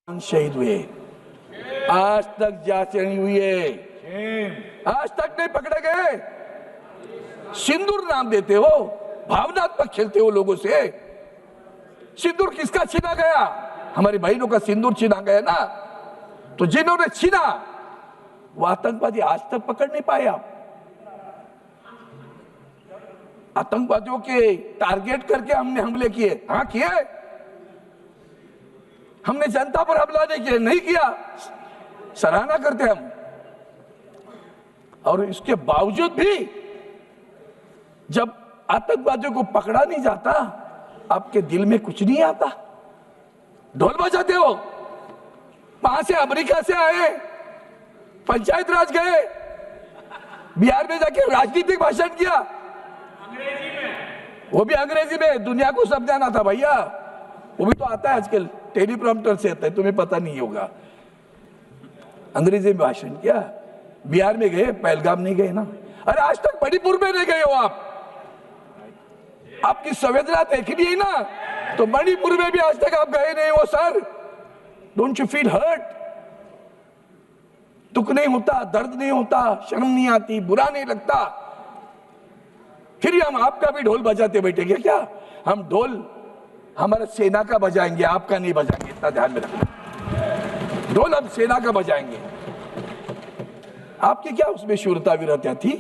शहीद हुए, आज तक जांच नहीं हुई है, आज तक नहीं पकड़े गए। सिंदूर नाम देते हो, भावनात्मक खेलते हो लोगों से। सिंदूर किसका छीना गया? हमारी बहनों का सिंदूर छीना गया ना। तो जिन्होंने छीना वो आतंकवादी आज तक पकड़ नहीं पाए। आप आतंकवादियों के टारगेट करके हमने हमले किए, हाँ किए। हमने जनता पर हमला नहीं किया, सराहना करते हम। और इसके बावजूद भी जब आतंकवादियों को पकड़ा नहीं जाता, आपके दिल में कुछ नहीं आता, ढोल बजाते हो। वहां से अमेरिका से आए, पंचायत राज गए, बिहार में जाके राजनीतिक भाषण किया, वो भी अंग्रेजी में। दुनिया को समझाना था भैया, वो भी तो आता है आजकल, टेलीप्रॉम्प्टर से आता है, तुम्हें पता नहीं होगा। अंग्रेजी में भाषण किया, बिहार में गए, पहलगाम नहीं गए ना। अरे आज तक मणिपुर में नहीं गए हो आप, आपकी संवेदना देखनी है ना। तो मणिपुर में भी आज तक आप गए नहीं हो sir. Don't you feel hurt? दुख नहीं होता, दर्द नहीं होता, शर्म नहीं आती, बुरा नहीं लगता? फिर हम आपका भी ढोल बजाते बैठेंगे क्या? हम ढोल हमारा सेना का बजाएंगे, आपका नहीं बजाएंगे, इतना ध्यान में रखना। ढोल हम सेना का बजाएंगे। आपकी क्या उसमें शूरता वीरता थी?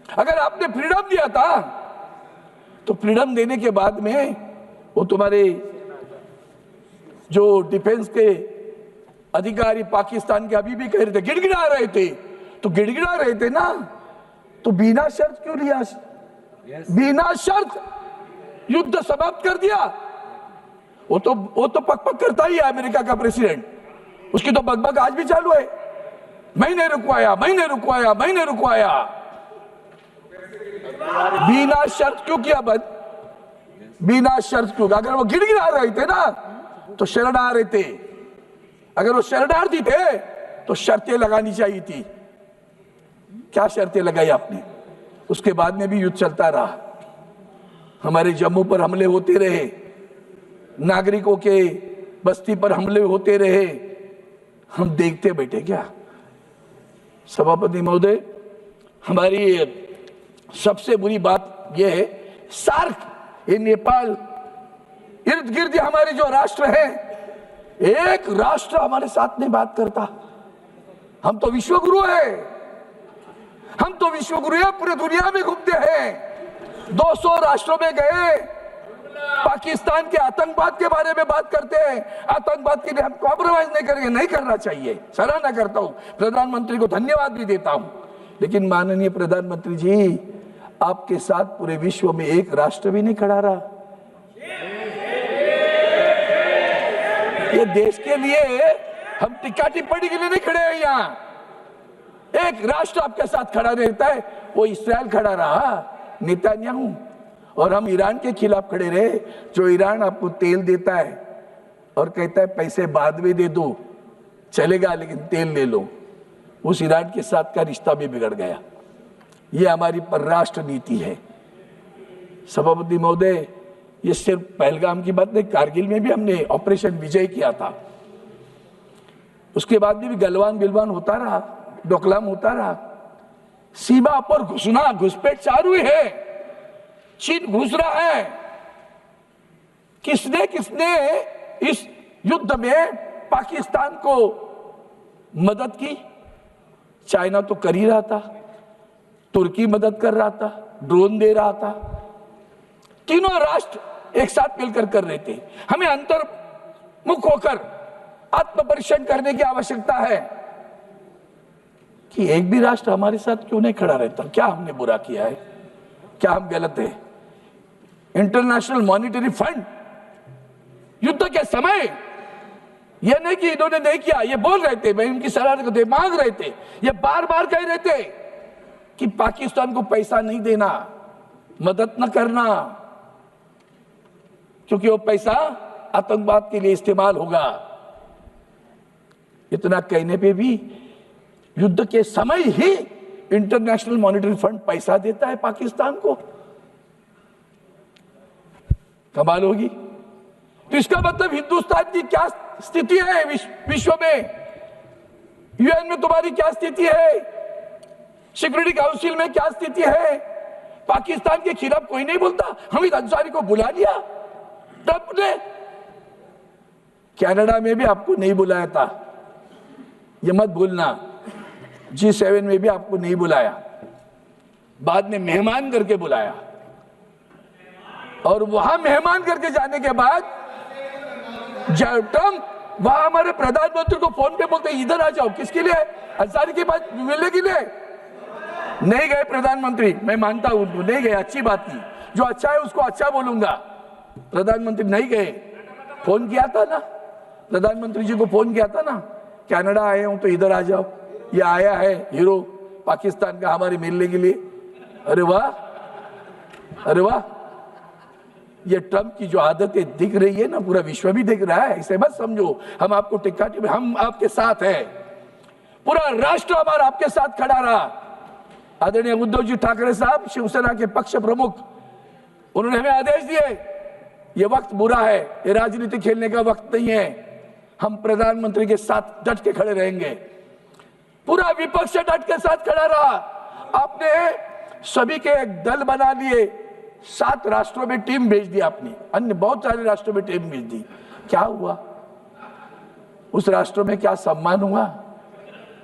अगर आपने फ्रीडम दिया था तो फ्रीडम देने के बाद में वो तुम्हारे जो डिफेंस के अधिकारी पाकिस्तान के अभी भी कह रहे थे, गिड़गिड़ा रहे थे, तो गिड़गिड़ा रहे थे ना, तो बिना शर्त क्यों लिया? बिना शर्त युद्ध समाप्त कर दिया। वो तो पक करता ही है अमेरिका का प्रेसिडेंट, उसकी तो बकबक आज भी चालू है। मैंने रुकवाया, मैंने रुकवाया, मैंने रुकवाया। बिना शर्त क्यों किया बंद? बिना शर्त क्यों? अगर वो गिड़गिड़ा रहे थे ना तो शरणार्थी थे। अगर वो शरणार्थी थे तो शर्तें लगानी चाहिए थी। क्या शर्तें लगाई आपने? उसके बाद में भी युद्ध चलता रहा। हमारे जम्मू पर हमले होते रहे, नागरिकों के बस्ती पर हमले होते रहे, हम देखते बैठे क्या? सभापति महोदय, हमारी सबसे बुरी बात यह है, सार्क, ये नेपाल, इर्द गिर्द हमारे जो राष्ट्र हैं, एक राष्ट्र हमारे साथ नहीं बात करता। हम तो विश्वगुरु हैं, हम तो विश्वगुरु हैं, पूरे दुनिया में घूमते हैं। 200 राष्ट्रों में गए, पाकिस्तान के आतंकवाद के बारे में बात करते हैं। आतंकवाद के लिए हम कॉम्प्रोमाइज नहीं करेंगे, नहीं करना चाहिए, सराहना करता हूं, प्रधानमंत्री को धन्यवाद भी देता हूं। लेकिन माननीय प्रधानमंत्री जी, आपके साथ पूरे विश्व में एक राष्ट्र भी नहीं खड़ा रहा। ये देश के लिए हम टिक्का टिप्पणी के लिए नहीं खड़े हैं यहाँ। एक राष्ट्र आपके साथ खड़ा रहता है, वो इस्राएल खड़ा रहा, नेतन्याहू। और हम ईरान के खिलाफ खड़े रहे, जो ईरान आपको तेल देता है और कहता है पैसे बाद में दे दो, चलेगा लेकिन तेल ले लो। उस ईरान के साथ का रिश्ता भी बिगड़ गया। ये हमारी परराष्ट्र नीति है। सभापति महोदय, ये सिर्फ पहलगाम की बात नहीं, कारगिल में भी हमने ऑपरेशन विजय किया था। उसके बाद भी गलवान बिलवान होता रहा, डोकलाम होता रहा। सीमा पर घुसना, घुसपैठ चालू है, चीन घुस रहा है। किसने किसने इस युद्ध में पाकिस्तान को मदद की? चाइना तो कर ही रहा था, तुर्की मदद कर रहा था, ड्रोन दे रहा था। तीनों राष्ट्र एक साथ मिलकर कर रहे थे। हमें अंतर्मुख होकर आत्मपरीक्षण करने की आवश्यकता है कि एक भी राष्ट्र हमारे साथ क्यों नहीं खड़ा रहता? क्या हमने बुरा किया है? क्या हम गलत है? इंटरनेशनल मॉनिटरी फंड युद्ध के समय, यह नहीं कि इन्होंने नहीं किया, ये बोल रहे थे, मैं उनकी सलाह करते, मांग रहे थे, ये बार बार कह रहे थे कि पाकिस्तान को पैसा नहीं देना, मदद न करना, क्योंकि वो पैसा आतंकवाद के लिए इस्तेमाल होगा। इतना कहने पे भी युद्ध के समय ही इंटरनेशनल मॉनिटरी फंड पैसा देता है पाकिस्तान को। कमाल होगी। तो इसका मतलब हिंदुस्तान की क्या स्थिति है विश्व में? यूएन में तुम्हारी क्या स्थिति है? सिक्योरिटी काउंसिल में क्या स्थिति है? पाकिस्तान के खिलाफ कोई नहीं बोलता। हमीद अंसारी को बुला लिया ट्रंप ने। कनाडा में भी आपको नहीं बुलाया था, ये मत भूलना। G7 में भी आपको नहीं बुलाया, बाद में मेहमान करके बुलाया। और वहां मेहमान करके जाने के बाद जब ट्रंप वहां हमारे प्रधानमंत्री को फोन पे बोलते इधर आ जाओ, किसके लिए? अंसारी के पास मिलने के लिए। नहीं गए प्रधानमंत्री, मैं मानता हूं उनको, नहीं गए, अच्छी बात की। जो अच्छा है उसको अच्छा बोलूंगा। प्रधानमंत्री नहीं गए। फोन किया था ना, प्रधानमंत्री जी को फोन किया था ना, कनाडा आए हूं तो इधर आ जाओ, ये आया है हीरो पाकिस्तान का हमारे मिलने के लिए। अरे वाह, अरे वाह। ये ट्रंप की जो आदतें दिख रही है ना, पूरा विश्व भी दिख रहा है। इसे मत समझो हम आपको टिक्का, हम आपके साथ हैं। पूरा राष्ट्र हमारा आपके साथ खड़ा रहा। आदरणीय उद्धव जी ठाकरे साहब, शिवसेना के पक्ष प्रमुख, उन्होंने हमें आदेश दिए, ये वक्त बुरा है, ये राजनीति खेलने का वक्त नहीं है। हम प्रधानमंत्री के साथ डट के खड़े रहेंगे। पूरा विपक्ष डट के साथ खड़ा रहा। आपने सभी के एक दल बना लिए, 7 राष्ट्रों में टीम भेज दी आपने, अन्य बहुत सारे राष्ट्रों में टीम भेज दी। क्या हुआ? उस राष्ट्रों में क्या सम्मान हुआ?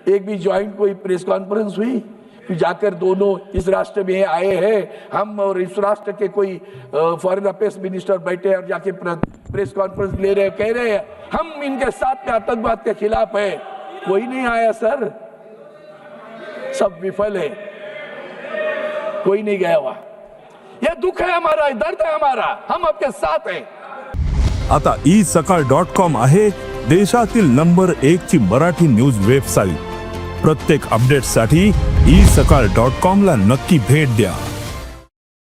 एक भी ज्वाइंट कोई प्रेस कॉन्फ्रेंस हुई कि जाकर दोनों इस राष्ट्र में आए हैं हम और इस राष्ट्र के कोई फॉरेन अफेयर्स मिनिस्टर बैठे और जाके प्रेस कॉन्फ्रेंस ले रहे, कह रहे हैं हम इनके साथ में आतंकवाद के खिलाफ है? कोई नहीं आया सर, सब विफल है, कोई नहीं गया हुआ। यह दुख है हमारा, दर्द है हमारा, हम आपके साथ हैं। आता isakal.com आहे देशातील नंबर 1 ची मराठी न्यूज वेबसाईट। प्रत्येक अपडेटसाठी isakal.com ला नक्की भेट द्या।